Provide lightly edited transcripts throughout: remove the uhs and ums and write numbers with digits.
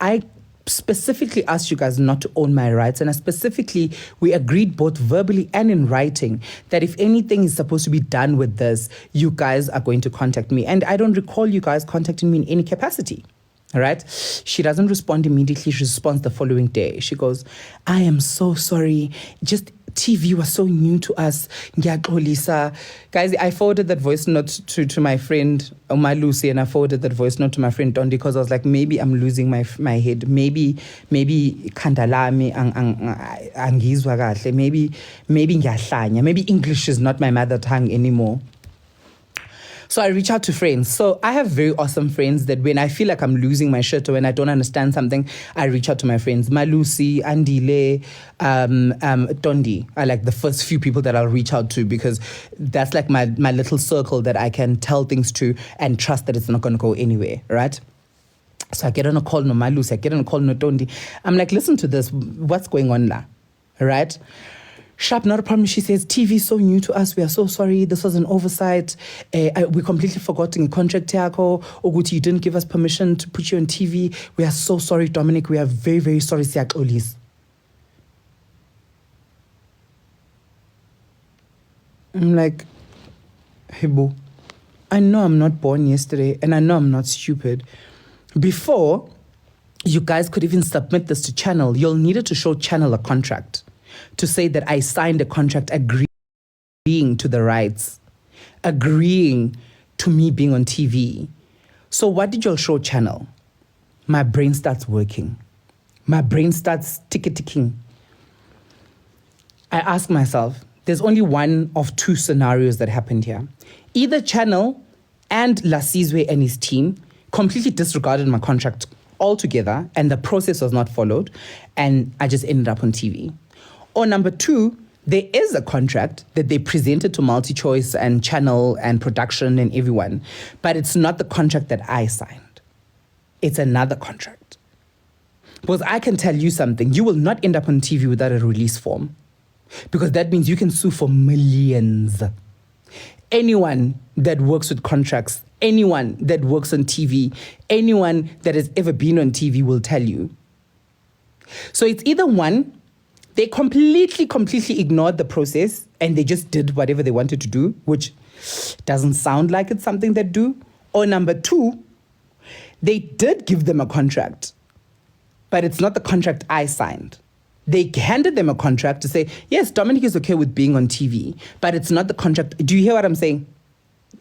I specifically asked you guys not to own my rights, and we agreed both verbally and in writing that if anything is supposed to be done with this, you guys are going to contact me. And I don't recall you guys contacting me in any capacity. All right. She doesn't respond immediately. She responds the following day. She goes, I am so sorry. Just TV was so new to us. Lisa. Guys, I forwarded that voice note to my friend, my Lucy, and I forwarded that voice note to my friend Dondi because I was like, maybe I'm losing my head. Maybe kandalami angizwa kahle. Maybe ngiyahlanya. Maybe English is not my mother tongue anymore. So I reach out to friends. So I have very awesome friends that when I feel like I'm losing my shit or when I don't understand something, I reach out to my friends. My Lucy, Andile, Tondi are like the first few people that I'll reach out to because that's like my little circle that I can tell things to and trust that it's not going to go anywhere, right? So I get on a call, no, my Lucy, I get on a call, no, Tondi. I'm like, listen to this. What's going on now? Right? Sharp, not a problem. She says, TV is so new to us. We are so sorry. This was an oversight. We completely forgot in contract yako. Oguti, you didn't give us permission to put you on TV. We are so sorry, Dominic. We are very, very sorry, Siak Olis. I'm like, hey, boo. I know I'm not born yesterday, and I know I'm not stupid. Before you guys could even submit this to Channel, you'll needed to show Channel a contract to say that I signed a contract agreeing to the rights, agreeing to me being on TV. So what did y'all show Channel? My brain starts working. My brain starts ticking. I ask myself, there's only one of two scenarios that happened here. Either Channel and Lasizwe and his team completely disregarded my contract altogether and the process was not followed and I just ended up on TV. Or number two, there is a contract that they presented to MultiChoice and Channel and production and everyone, but it's not the contract that I signed. It's another contract. Because I can tell you something, you will not end up on TV without a release form, because that means you can sue for millions. Anyone that works with contracts, anyone that works on TV, anyone that has ever been on TV will tell you. So it's either one, they completely ignored the process and they just did whatever they wanted to do, which doesn't sound like it's something they do. Or number two, they did give them a contract, but it's not the contract I signed. They handed them a contract to say, yes, Dominic is okay with being on TV, but it's not the contract. Do you hear what I'm saying?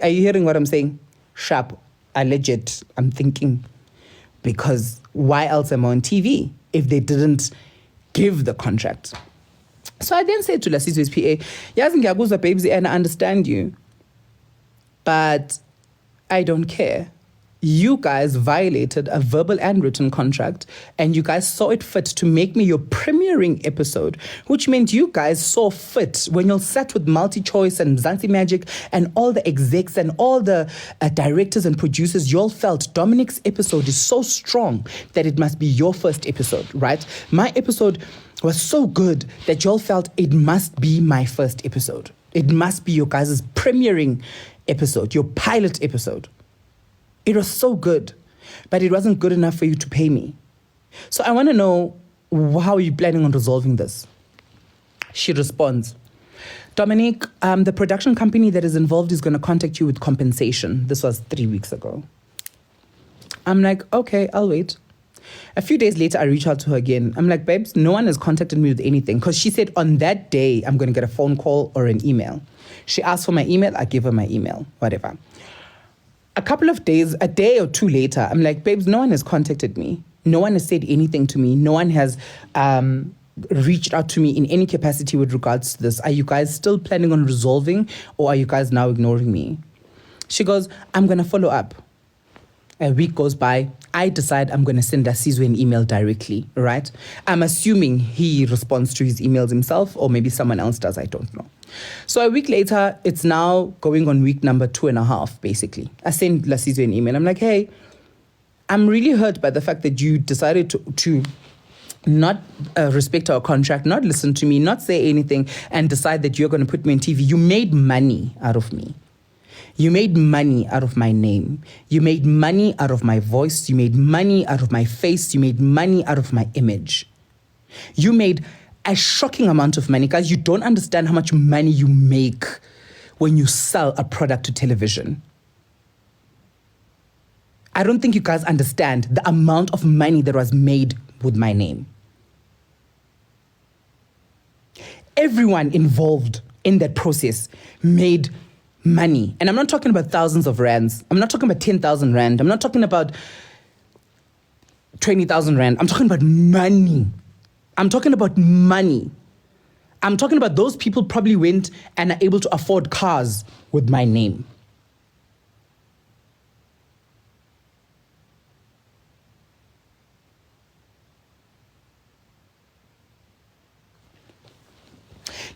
Are you hearing what I'm saying? Sharp, alleged, I'm thinking. Because why else am I on TV if they didn't give the contract? So I then said to Lasizwe's PA, Yazi ngiyakuzwa babes, and I understand you, but I don't care. You guys violated a verbal and written contract, and you guys saw it fit to make me your premiering episode, which meant you guys saw fit when you sat with MultiChoice and Mzansi Magic and all the execs and all the directors and producers. You all felt Dominic's episode is so strong that it must be your first episode, right? My episode was so good that you all felt it must be my first episode. It must be your guys' premiering episode, your pilot episode. It was so good, but it wasn't good enough for you to pay me. So I want to know, how are you planning on resolving this? She responds, Dominic, the production company that is involved is going to contact you with compensation. This was 3 weeks ago. I'm like, okay, I'll wait. A few days later, I reach out to her again. I'm like, babes, no one has contacted me with anything. Because she said on that day, I'm going to get a phone call or an email. She asked for my email. I give her my email, whatever. A couple of days, a day or two later, I'm like, babes, no one has contacted me. No one has said anything to me. No one has reached out to me in any capacity with regards to this. Are you guys still planning on resolving, or are you guys now ignoring me? She goes, I'm going to follow up. A week goes by. I decide I'm going to send Lasizwe an email directly, right? I'm assuming he responds to his emails himself, or maybe someone else does. I don't know. So a week later, it's now going on week number 2.5, basically. I send Lasizwe an email. I'm like, hey, I'm really hurt by the fact that you decided to not respect our contract, not listen to me, not say anything, and decide that you're going to put me on TV. You made money out of me. You made money out of my name. You made money out of my voice. You made money out of my face. You made money out of my image. You made a shocking amount of money. Guys, you don't understand how much money you make when you sell a product to television. I don't think you guys understand the amount of money that was made with my name. Everyone involved in that process made money. And I'm not talking about thousands of rands. I'm not talking about 10,000 rand. I'm not talking about 20,000 rand. I'm talking about money. I'm talking about money. I'm talking about those people probably went and are able to afford cars with my name.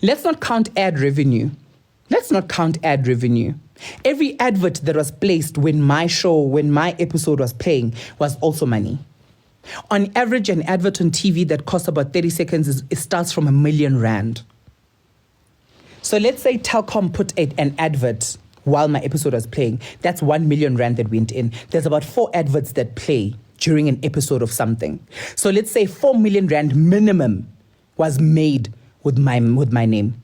Let's not count ad revenue. Let's not count ad revenue. Every advert that was placed when my episode was playing was also money. On average, an advert on TV that costs about 30 seconds, it starts from R1 million. So let's say Telkom put an advert while my episode was playing. That's 1 million rand that went in. There's about 4 adverts that play during an episode of something. So let's say 4 million rand minimum was made with my name.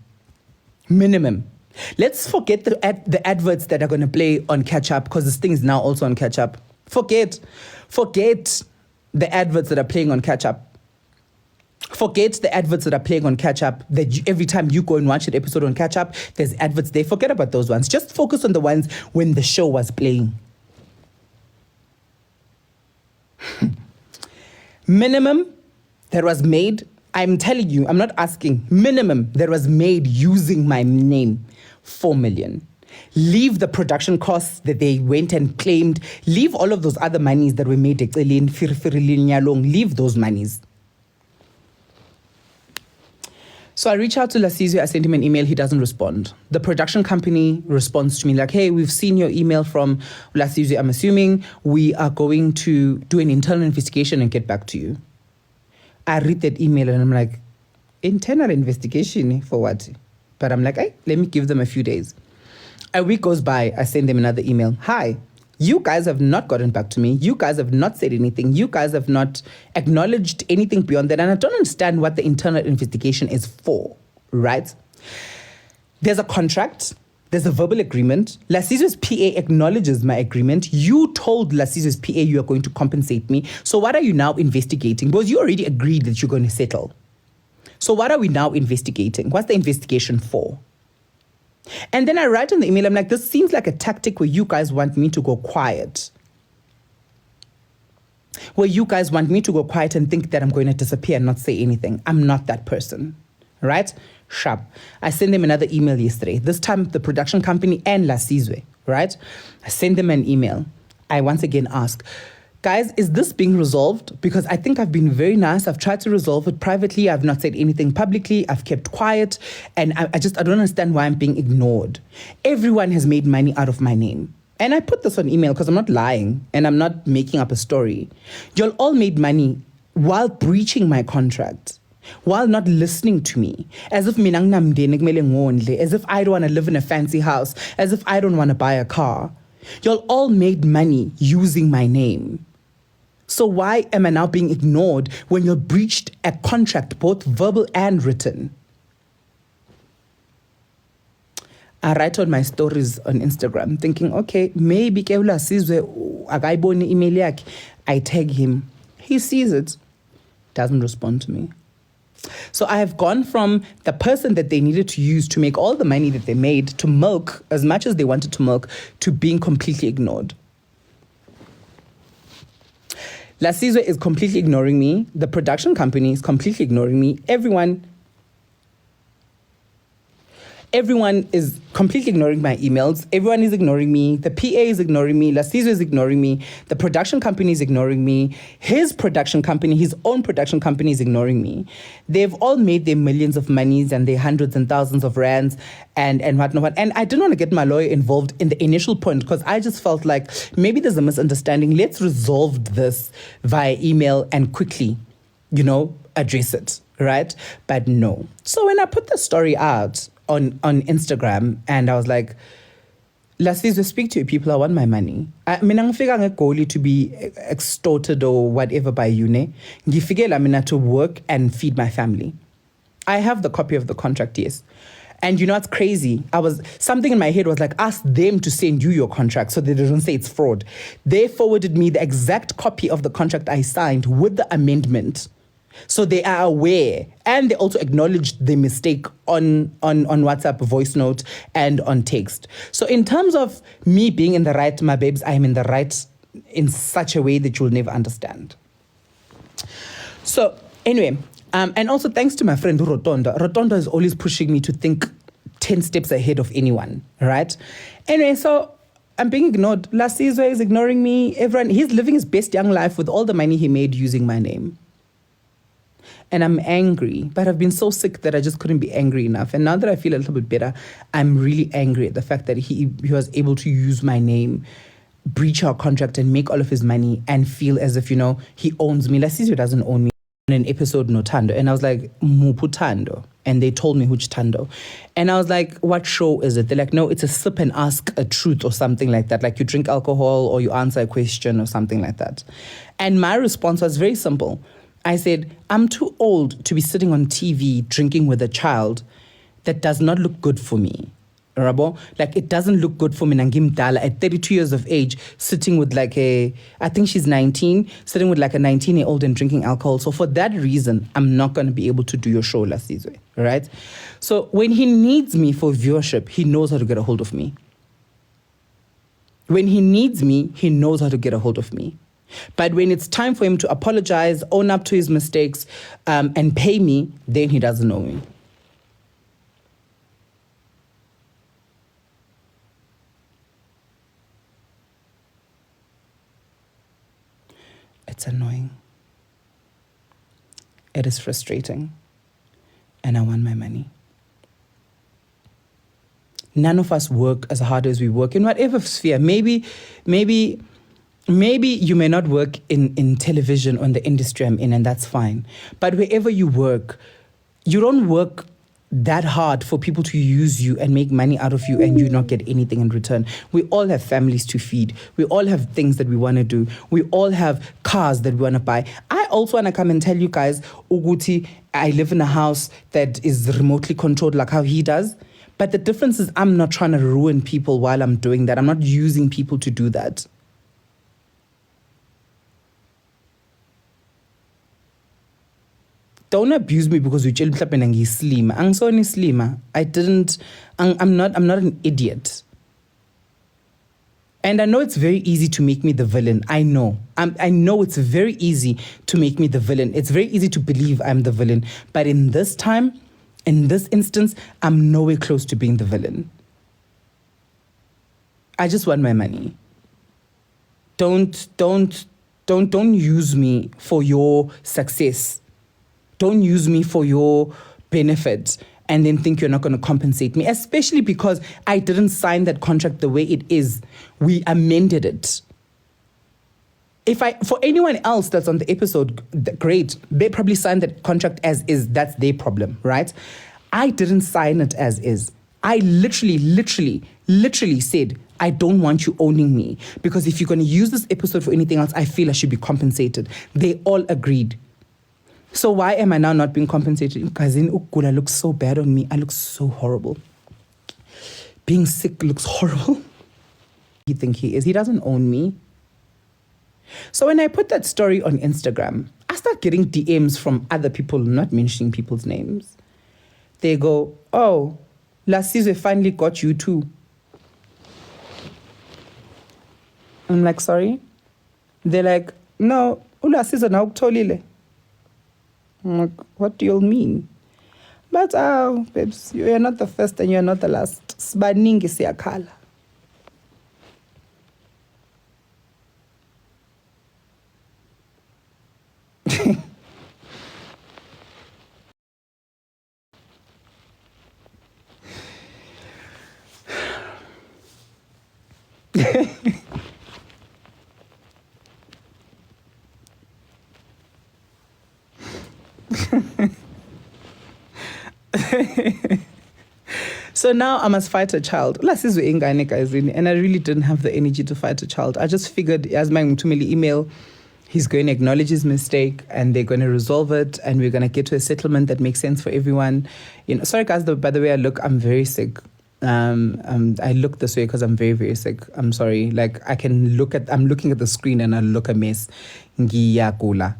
Minimum. Let's forget the adverts that are going to play on catch up, because this thing is now also on catch up. Forget the adverts that are playing on catch up. Forget the adverts that are playing on catch up, that every time you go and watch an episode on catch up, there's adverts there. Forget about those ones. Just focus on the ones when the show was playing. Minimum that was made, I'm telling you, I'm not asking, minimum that was made using my name, 4 million. Leave the production costs that they went and claimed. Leave all of those other monies that were made. Leave those monies. So I reach out to Lasizwe. I sent him an email. He doesn't respond. The production company responds to me like, hey, we've seen your email from Lasizwe. I'm assuming we are going to do an internal investigation and get back to you. I read that email and I'm like, internal investigation for what? But I'm like, hey, let me give them a few days. A week goes by, I send them another email. Hi, you guys have not gotten back to me. You guys have not said anything. You guys have not acknowledged anything beyond that. And I don't understand what the internal investigation is for, right? There's a contract. There's a verbal agreement. Lasizwe's PA acknowledges my agreement. You told Lasizwe's PA you are going to compensate me. So what are you now investigating? Because you already agreed that you're going to settle. So what are we now investigating? What's the investigation for? And then I write in the email, I'm like, this seems like a tactic where you guys want me to go quiet. Where you guys want me to go quiet and think that I'm going to disappear and not say anything. I'm not that person, right? Sharp. I sent them another email yesterday. This time, the production company and Lasizwe, right? I send them an email. I once again ask, guys, is this being resolved? Because I think I've been very nice. I've tried to resolve it privately. I've not said anything publicly. I've kept quiet. And I don't understand why I'm being ignored. Everyone has made money out of my name. And I put this on email because I'm not lying and I'm not making up a story. Y'all all made money while breaching my contract, while not listening to me, as if as if I don't want to live in a fancy house, as if I don't want to buy a car. Y'all all made money using my name. So why am I now being ignored when you breached a contract, both verbal and written? I write on my stories on Instagram thinking, okay, maybe Lasizwe akaiboni email yakhe. I tag him. He sees it. Doesn't respond to me. So I have gone from the person that they needed to use to make all the money that they made to milk as much as they wanted to milk to being completely ignored. Lasizwe is completely ignoring me. The production company is completely ignoring me. Everyone is completely ignoring my emails. Everyone is ignoring me. The PA is ignoring me. Lasizwe is ignoring me. The production company is ignoring me. His production company, his own production company is ignoring me. They've all made their millions of monies and their hundreds and thousands of rands and whatnot. And I didn't want to get my lawyer involved in the initial point because I just felt like maybe there's a misunderstanding. Let's resolve this via email and quickly, address it, right? But no. So when I put the story out on Instagram and I was like, Lasizwe, speak to your people. I want my money. Mina ngifika ngegoli to be extorted or whatever by you, ne? Ngifike mina to work and feed my family. I have the copy of the contract, yes. And you know what's crazy? Something in my head was like, ask them to send you your contract so they don't say it's fraud. They forwarded me the exact copy of the contract I signed with the amendment. So they are aware, and they also acknowledged the mistake on WhatsApp voice note and on text. So in terms of me being in the right, my babes, I am in the right in such a way that you'll never understand. So anyway, and also thanks to my friend Rotonda. Rotonda is always pushing me to think 10 steps ahead of anyone, right? Anyway, so I'm being ignored. Lasizwe is ignoring me. Everyone, he's living his best young life with all the money he made using my name. And I'm angry, but I've been so sick that I just couldn't be angry enough. And now that I feel a little bit better, I'm really angry at the fact that he was able to use my name, breach our contract, and make all of his money and feel as if, he owns me. Lasizwe doesn't own me. In an episode, no Tando. And I was like, Mupu Tando. And they told me which Tando. And I was like, what show is it? They're like, no, it's a sip and ask a truth or something like that. Like you drink alcohol or you answer a question or something like that. And my response was very simple. I said, I'm too old to be sitting on TV drinking with a child that does not look good for me. Rabo? Like it doesn't look good for me. Nangim Dala at 32 years of age, sitting with I think she's 19, sitting with like a 19-year-old and drinking alcohol. So for that reason, I'm not going to be able to do your show, Lasizwe, right? So when he needs me for viewership, he knows how to get a hold of me. When he needs me, he knows how to get a hold of me. But when it's time for him to apologize, own up to his mistakes, and pay me, then he doesn't know me. It's annoying. It is frustrating. And I want my money. None of us work as hard as we work in whatever sphere. Maybe you may not work in television or in the industry I'm in, and that's fine. But wherever you work, you don't work that hard for people to use you and make money out of you and you not get anything in return. We all have families to feed. We all have things that we want to do. We all have cars that we want to buy. I also want to come and tell you guys, Uguti, I live in a house that is remotely controlled like how he does. But the difference is I'm not trying to ruin people while I'm doing that. I'm not using people to do that. Don't abuse me because you chill and he's slim. I'm so slim. I'm not an idiot. And I know it's very easy to make me the villain. I know. I know it's very easy to make me the villain. It's very easy to believe I'm the villain. But in this time, in this instance, I'm nowhere close to being the villain. I just want my money. Don't use me for your success. Don't use me for your benefit and then think you're not going to compensate me, especially because I didn't sign that contract the way it is. We amended it. For anyone else that's on the episode, great. They probably signed that contract as is. That's their problem, right? I didn't sign it as is. I literally said, I don't want you owning me because if you're going to use this episode for anything else, I feel I should be compensated. They all agreed. So why am I now not being compensated? Because Ukula looks so bad on me. I look so horrible. Being sick looks horrible. You think he is? He doesn't own me. So when I put that story on Instagram, I start getting DMs from other people, not mentioning people's names. They go, oh, Lasizwe finally got you too. I'm like, sorry? They're like, no, Lasizwe now tolile. I'm like, what do you all mean? But, babes, you're not the first and you're not the last. Sbaningi siyakhala. So now I must fight a child. Lasizwe ingane guys, and I really didn't have the energy to fight a child. I just figured as my Mtumeli email, he's going to acknowledge his mistake and they're going to resolve it and we're going to get to a settlement that makes sense for everyone. Sorry guys, by the way I look, I'm very sick. I look this way because I'm very, very sick. I'm sorry. Like I'm looking at the screen and I look a mess. Ngiyagula.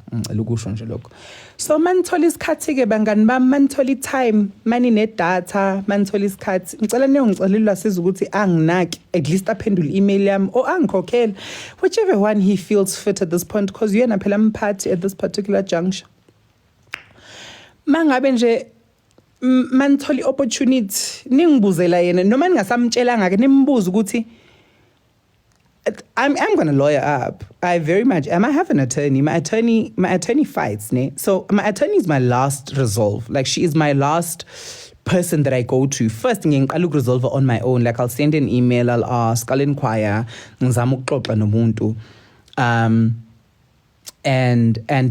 Look. So mantholi isikhathi ke bangani bami, mantholi time, mani ne-data, mantholi isikhathi. Ngicela ngicela Lasizwe ukuthi anginaki, at least aphendule email yami or angikhokhele, whichever one he feels fit at this point, because yena phela mphathi at this particular juncture. Mangabe nje mantholi opportunity ningibuzela yena noma ningasamtshelanga ke nimbuza ukuthi I'm going to lawyer up. I very much I have an attorney. My attorney fights, ne? So my attorney is my last resolve. Like she is my last person that I go to. First thing I look resolve on my own. Like I'll send an email, I'll ask, I'll inquire, and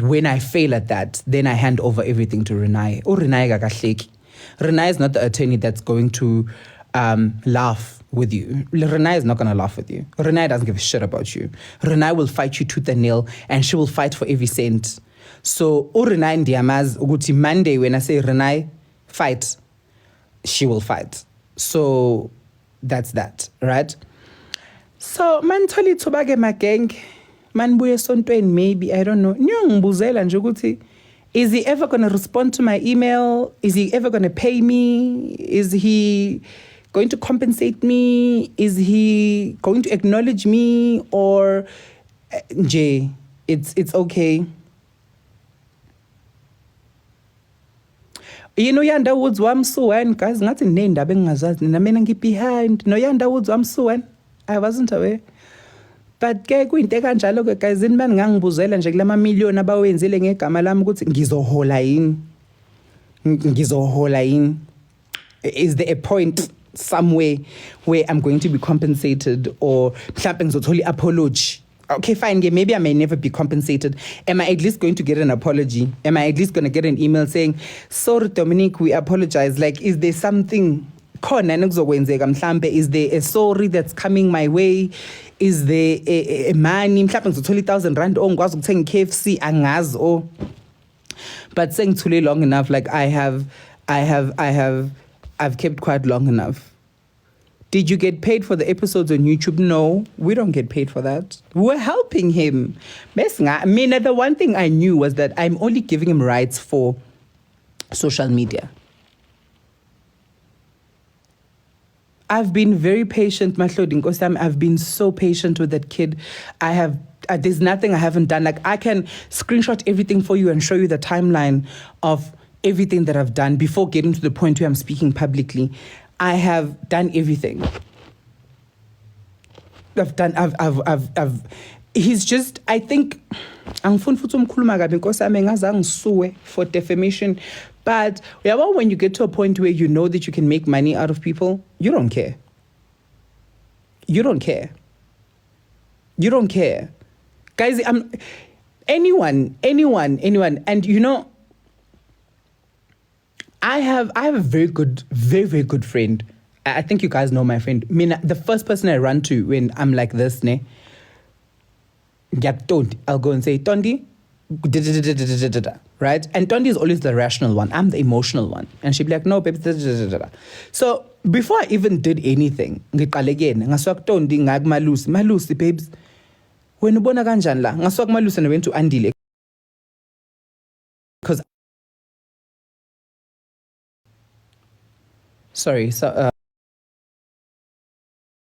when I fail at that, then I hand over everything to Renai. Oh, Renai is not the attorney that's going to laugh with you. Renai is not going to laugh with you. Renai doesn't give a shit about you. Renai will fight you tooth and nail and she will fight for every cent. So, Renai Ndiamaz, Uguti Monday, when I say Renai, fight, she will fight. So, that's that, right? So, man tholi tobage mageng, man buye sontweni maybe, I don't know. Nyongibuzela nje ukuthi, is he ever going to respond to my email? Is he ever going to pay me? Is he going to compensate me? Is he going to acknowledge me? Or Jay, it's okay. Yanda woods wamsuwan, guys, ngathi nendaba engingazazi nina mina behind. No yanda woods wamsuwan. I wasn't aware. But ke kuyinto kanjalo ke guys, inibani ngangibuzela nje kulama million abawenzile ngegama lami ukuthi ngizohola yini. Is there a point somewhere where I'm going to be compensated or mhlawumbe ngizothola apology? Okay, fine. Maybe I may never be compensated. Am I at least going to get an apology? Am I at least going to get an email saying, sorry, Dominic, we apologize? Like, is there something? Is there a sorry that's coming my way? Is there a money? Mhlawumbe ngizothola 1,000 rand or ngikwazi ukuthenga KFC angazi or. But saying too long enough, like I've kept quiet long enough. Did you get paid for the episodes on YouTube? No, we don't get paid for that. We're helping him. The one thing I knew was that I'm only giving him rights for social media. I've been very patient, Mahlodi Nkosami. I've been so patient with that kid. There's nothing I haven't done. Like I can screenshot everything for you and show you the timeline of everything that I've done before getting to the point where I'm speaking publicly. I have done everything. He's just, I think, for defamation. But when you get to a point where you know that you can make money out of people, you don't care. You don't care. Guys, anyone. And I have a very, very good friend. I think you guys know my friend. The first person I run to when I'm like this, I'll go and say, Tondi, right? And Tondi is always the rational one. I'm the emotional one. And she'd be like, no, babe. So before I even did anything, malusi, babes. When ubona kanjani la, ngaswak malusi and I went to Andile. Because sorry, so